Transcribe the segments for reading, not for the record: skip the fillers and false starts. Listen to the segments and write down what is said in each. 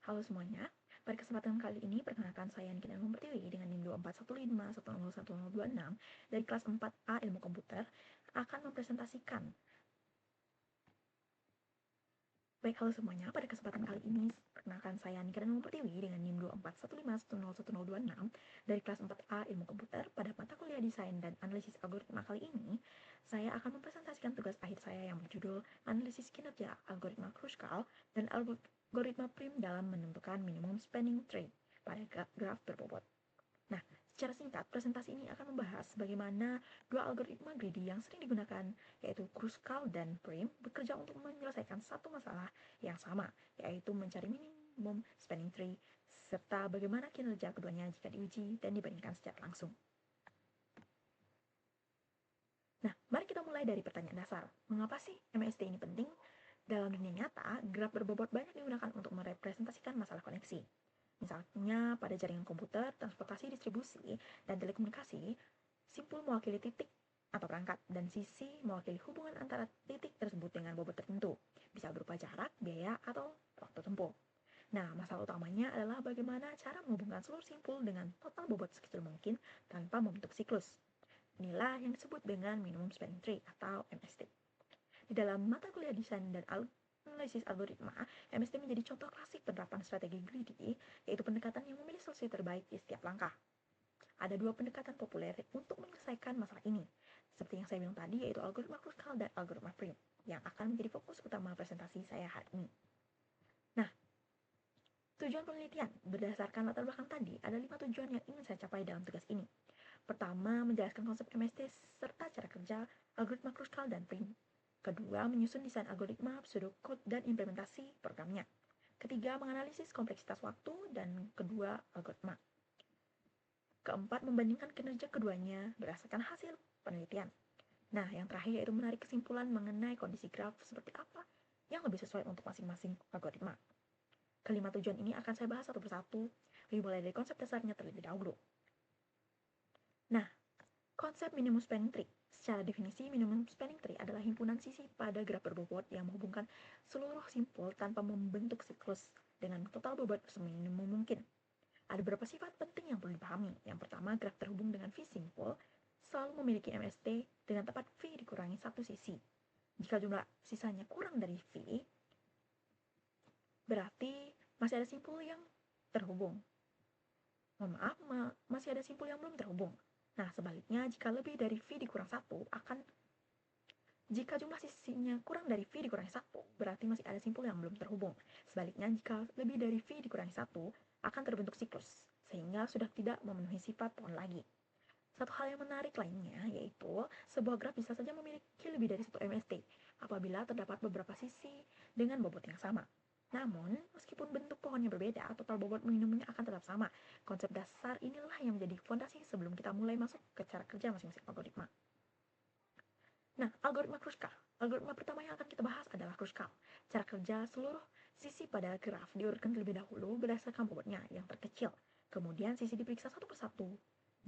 Halo semuanya, pada kesempatan kali ini perkenalkan saya Niki Danung Pertiwi dengan NIM 24151011026 dari kelas 4A Ilmu Komputer akan mempresentasikan. Baik, halo semuanya, pada kesempatan kali ini perkenalkan saya Niki Danung Pertiwi dengan NIM 24151011026 dari kelas 4A Ilmu Komputer. Pada mata kuliah Desain dan Analisis Algoritma kali ini, saya akan mempresentasikan tugas akhir saya yang berjudul Analisis Kinerja Algoritma Kruskal dan Algoritma Prim dalam menentukan minimum spanning tree pada graf berbobot. Nah, secara singkat, presentasi ini akan membahas bagaimana dua algoritma greedy yang sering digunakan, yaitu Kruskal dan Prim, bekerja untuk menyelesaikan satu masalah yang sama, yaitu mencari minimum spanning tree, serta bagaimana kinerja keduanya jika diuji dan dibandingkan secara langsung. Nah, mari kita mulai dari pertanyaan dasar. Mengapa sih MST ini penting? Dalam dunia nyata, graf berbobot banyak digunakan untuk merepresentasikan masalah koneksi. Misalnya pada jaringan komputer, transportasi, distribusi, dan telekomunikasi, simpul mewakili titik atau perangkat, dan sisi mewakili hubungan antara titik tersebut dengan bobot tertentu, bisa berupa jarak, biaya, atau waktu tempuh. Nah, masalah utamanya adalah bagaimana cara menghubungkan seluruh simpul dengan total bobot sekecil mungkin tanpa membentuk siklus. Inilah yang disebut dengan minimum spanning tree atau MST. Di dalam mata kuliah desain dan analisis algoritma, MST menjadi contoh klasik penerapan strategi greedy, yaitu pendekatan yang memilih solusi terbaik di setiap langkah. Ada dua pendekatan populer untuk menyelesaikan masalah ini, seperti yang saya bilang tadi, yaitu algoritma Kruskal dan algoritma Prim, yang akan menjadi fokus utama presentasi saya hari ini. Nah, tujuan penelitian berdasarkan latar belakang tadi, ada 5 tujuan yang ingin saya capai dalam tugas ini. Pertama, menjelaskan konsep MST serta cara kerja algoritma Kruskal dan Prim. Kedua, menyusun desain algoritma, pseudocode, dan implementasi programnya. Ketiga, menganalisis kompleksitas waktu, dan kedua, algoritma. Keempat, membandingkan kinerja keduanya berdasarkan hasil penelitian. Nah, yang terakhir yaitu menarik kesimpulan mengenai kondisi graf seperti apa yang lebih sesuai untuk masing-masing algoritma. Kelima tujuan ini akan saya bahas satu persatu, dimulai dari konsep dasarnya terlebih dahulu. Nah, konsep minimum spanning tree. Secara definisi, minimum spanning tree adalah himpunan sisi pada graf berbobot yang menghubungkan seluruh simpul tanpa membentuk siklus dengan total bobot seminimum mungkin. Ada beberapa sifat penting yang perlu dipahami. Yang pertama, graf terhubung dengan V simpul selalu memiliki MST dengan tepat V dikurangi satu sisi. Jika jumlah sisanya kurang dari V, berarti masih ada simpul yang terhubung. Mohon maaf, masih ada simpul yang belum terhubung. Nah, sebaliknya, jika lebih dari V dikurang 1, jika jumlah sisinya kurang dari V dikurangi 1, berarti masih ada simpul yang belum terhubung. Sebaliknya, jika lebih dari V dikurangi 1, akan terbentuk siklus, sehingga sudah tidak memenuhi sifat pohon lagi. Satu hal yang menarik lainnya, yaitu sebuah graf bisa saja memiliki lebih dari satu MST, apabila terdapat beberapa sisi dengan bobot yang sama. Namun, meskipun bentuk pohonnya berbeda, total bobot minimumnya akan tetap sama. Konsep dasar inilah yang menjadi fondasi sebelum kita mulai masuk ke cara kerja masing-masing algoritma. Nah, algoritma Kruskal. Algoritma pertama yang akan kita bahas adalah Kruskal. Cara kerja seluruh sisi pada graf diurutkan terlebih dahulu berdasarkan bobotnya yang terkecil. Kemudian sisi diperiksa satu persatu.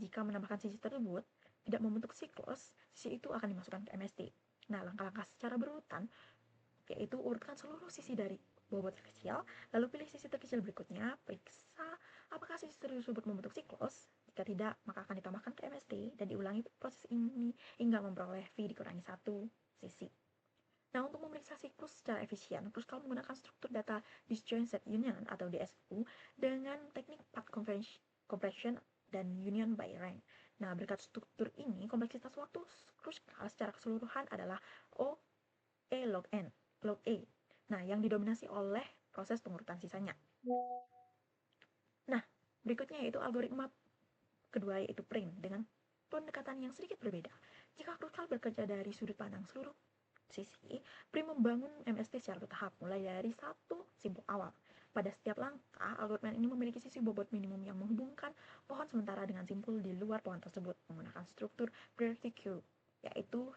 Jika menambahkan sisi tersebut tidak membentuk siklus, sisi itu akan dimasukkan ke MST. Nah, langkah-langkah secara berurutan yaitu urutkan seluruh sisi dari bobot terkecil, lalu pilih sisi terkecil berikutnya, periksa apakah sisi tersebut membentuk siklus. Jika tidak, maka akan ditambahkan ke MST dan diulangi proses ini hingga memperoleh V dikurangi satu sisi. Nah, untuk memeriksa siklus secara efisien, Kruskal menggunakan struktur data disjoint union atau DSU dengan teknik path compression dan union by rank. Nah, berkat struktur ini, kompleksitas waktu Kruskal secara keseluruhan adalah O E log N, log E. Nah, yang didominasi oleh proses pengurutan sisanya. Nah, berikutnya yaitu algoritma kedua yaitu Prim dengan pendekatan yang sedikit berbeda. Jika Kruskal bekerja dari sudut pandang seluruh sisi, Prim membangun MST secara bertahap, mulai dari satu simpul awal. Pada setiap langkah, algoritma ini memiliki sisi bobot minimum yang menghubungkan pohon sementara dengan simpul di luar pohon tersebut menggunakan struktur priority queue, yaitu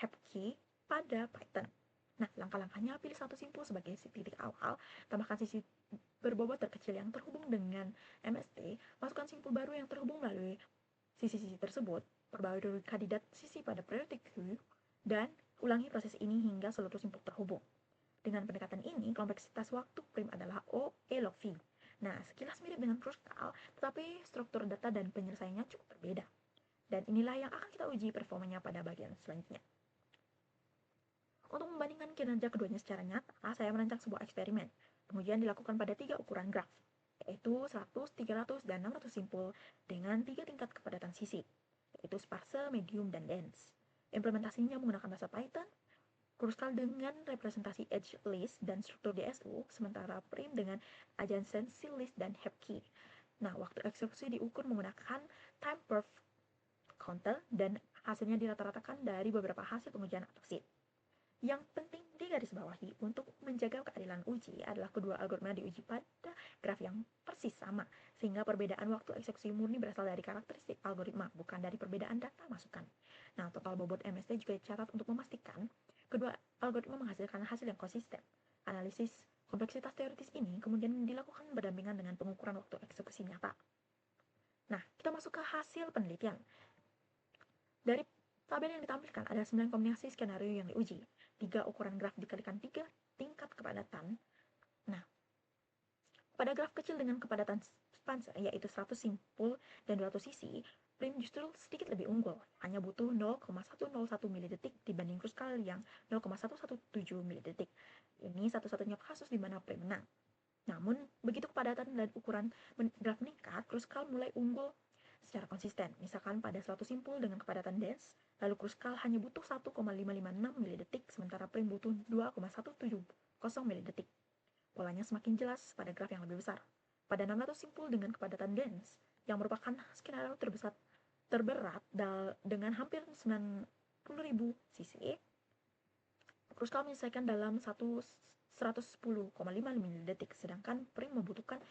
Hepkey pada Python. Nah, langkah-langkahnya pilih satu simpul sebagai titik awal, tambahkan sisi berbobot terkecil yang terhubung dengan MST, masukkan simpul baru yang terhubung melalui sisi-sisi tersebut, perbarui kandidat sisi pada priority queue, dan ulangi proses ini hingga seluruh simpul terhubung. Dengan pendekatan ini, kompleksitas waktu prim adalah O, E log V. Nah, sekilas mirip dengan Kruskal, tetapi struktur data dan penyelesaiannya cukup berbeda. Dan inilah yang akan kita uji performanya pada bagian selanjutnya. Untuk membandingkan kinerja keduanya secara nyata, saya merancang sebuah eksperimen. Pengujian dilakukan pada 3 ukuran graf, yaitu 100, 300, dan 600 simpul dengan 3 tingkat kepadatan sisi, yaitu sparse, medium, dan dense. Implementasinya menggunakan bahasa Python, Kruskal dengan representasi edge list dan struktur DSU, sementara prim dengan adjacency list dan heap key. Nah, waktu eksekusi diukur menggunakan time per counter dan hasilnya dirata-ratakan dari beberapa hasil pengujian atau seed. Yang penting digarisbawahi untuk menjaga keadilan uji adalah kedua algoritma diuji pada graf yang persis sama, sehingga perbedaan waktu eksekusi murni berasal dari karakteristik algoritma, bukan dari perbedaan data masukan. Nah, total bobot MST juga dicatat untuk memastikan kedua algoritma menghasilkan hasil yang konsisten. Analisis kompleksitas teoritis ini kemudian dilakukan berdampingan dengan pengukuran waktu eksekusi nyata. Nah, kita masuk ke hasil penelitian. Dari tabel yang ditampilkan ada 9 kombinasi skenario yang diuji. 3 ukuran graf dikalikan 3 tingkat kepadatan. Nah, pada graf kecil dengan kepadatan spanse, yaitu 100 simpul dan 200 sisi, prim justru sedikit lebih unggul, hanya butuh 0,101 milidetik dibanding Kruskal yang 0,117 milidetik. Ini satu-satunya kasus di mana prim menang. Namun, begitu kepadatan dan ukuran graf meningkat, Kruskal mulai unggul secara konsisten. Misalkan pada 100 simpul dengan kepadatan dense, lalu Kruskal hanya butuh 1,556 milidetik, sementara prim butuh 2,170 milidetik. Polanya semakin jelas pada graf yang lebih besar. Pada 600 simpul dengan kepadatan dense, yang merupakan skenario terberat dengan hampir 90.000 cc, Kruskal menyelesaikan dalam 110,5 milidetik, sedangkan prim membutuhkan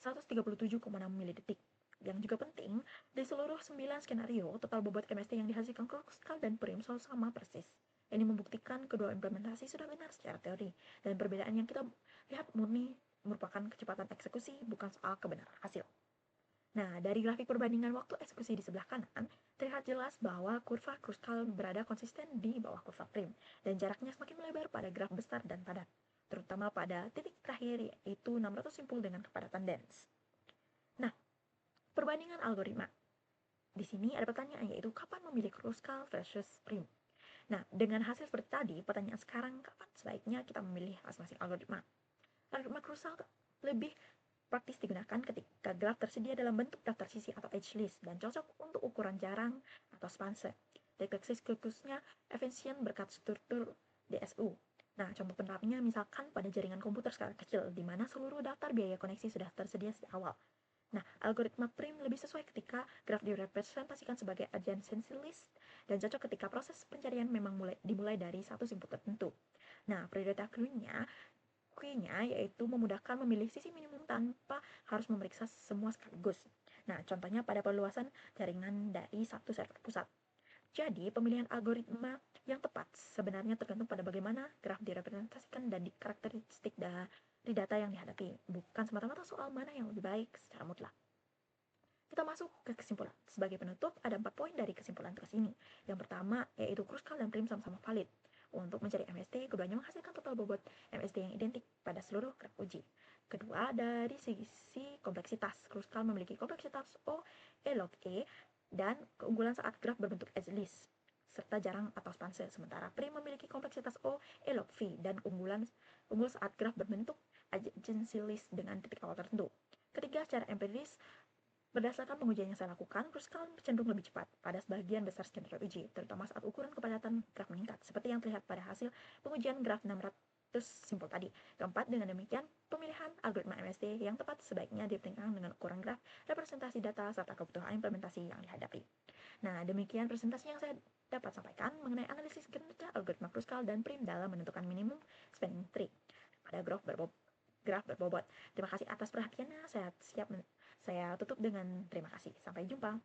137,6 milidetik. Yang juga penting, di seluruh 9 skenario, total bobot MST yang dihasilkan Kruskal dan prim selalu sama persis. Ini membuktikan kedua implementasi sudah benar secara teori, dan perbedaan yang kita lihat murni merupakan kecepatan eksekusi, bukan soal kebenaran hasil. Nah, dari grafik perbandingan waktu eksekusi di sebelah kanan, terlihat jelas bahwa kurva Kruskal berada konsisten di bawah kurva prim, dan jaraknya semakin melebar pada graf besar dan padat, terutama pada titik terakhir yaitu 600 simpul dengan kepadatan dense. Nah, perbandingan algoritma. Di sini ada pertanyaan yaitu kapan memilih Kruskal versus prim. Nah, dengan hasil seperti tadi, pertanyaan sekarang kapan sebaiknya kita memilih masing-masing algoritma. Algoritma Kruskal lebih praktis digunakan ketika graf tersedia dalam bentuk daftar sisi atau edge list dan cocok untuk ukuran jarang atau spanse. Deteksis khususnya efisien berkat struktur DSU. Nah, contoh penerapannya misalkan pada jaringan komputer skala kecil, di mana seluruh daftar biaya koneksi sudah tersedia sejak awal. Nah, algoritma prim lebih sesuai ketika graf direpresentasikan sebagai adjacency list dan cocok ketika proses pencarian memang dimulai dari satu simpul tertentu. Nah, prioritas Q-nya yaitu memudahkan memilih sisi minimum tanpa harus memeriksa semua sekaligus. Nah, contohnya pada perluasan jaringan dari satu server pusat. Jadi, pemilihan algoritma yang tepat sebenarnya tergantung pada bagaimana graf direpresentasikan dan di karakteristik dari data yang dihadapi, bukan semata-mata soal mana yang lebih baik secara mutlak. Kita masuk ke kesimpulan. Sebagai penutup, ada 4 poin dari kesimpulan tugas ini. Yang pertama, yaitu Kruskal dan prim sama-sama valid. Untuk mencari MST, keduanya menghasilkan total bobot MST yang identik pada seluruh graf uji. Kedua, dari sisi kompleksitas, Kruskal memiliki kompleksitas O, E log E, dan keunggulan saat graf berbentuk edge list serta jarang atau spanse, sementara prim memiliki kompleksitas O, E log V, dan unggul saat graf berbentuk adjacency list dengan titik awal tertentu. Ketiga, secara empiris, berdasarkan pengujian yang saya lakukan, Kruskal cenderung lebih cepat pada sebagian besar skenario uji, terutama saat ukuran kepadatan graf meningkat, seperti yang terlihat pada hasil pengujian graf 600 simpul tadi. Keempat, dengan demikian, pemilihan algoritma MST yang tepat sebaiknya dipertimbangkan dengan ukuran graf, representasi data, serta kebutuhan implementasi yang dihadapi. Nah, demikian presentasi yang saya dapat sampaikan mengenai analisis kinerja algoritma Kruskal dan prim dalam menentukan minimum spanning tree pada graf berbobot. Terima kasih atas perhatiannya. Saya tutup dengan terima kasih. Sampai jumpa.